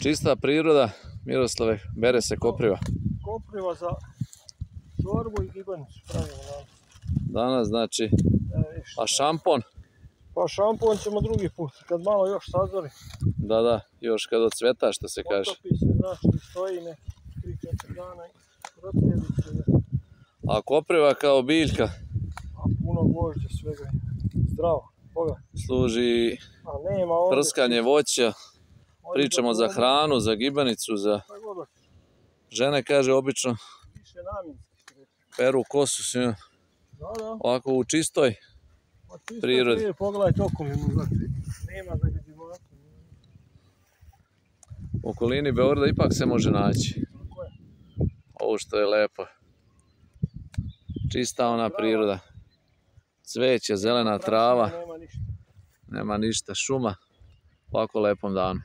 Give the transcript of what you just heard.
Čista priroda, Miroslave, bere se kopriva. Kopriva za čorbu i gibanicu pravimo danas. Danas znači, a šampon? Pa šampon ćemo drugi put, kad malo još sazori. Da, još kad ocvjeta što se kaže. Potopi se, znaš, i stoji neki 3-4 dana i procijedi se. A kopriva kao biljka? A puno gvožđa svega. Zdravo, boga. Služi prskanje voća. Pričamo za hranu, za gibanicu, za... Žene, kaže, obično peru kosu s njom. Ovako u čistoj prirodi. Pogledajte okolinu, znači, nema zagađivača. U okolini Beograda ipak se može naći. Ovo što je lepo. Čista ona priroda. Cveće, zelena trava. Nema ništa, šuma. Ovako lepom danu.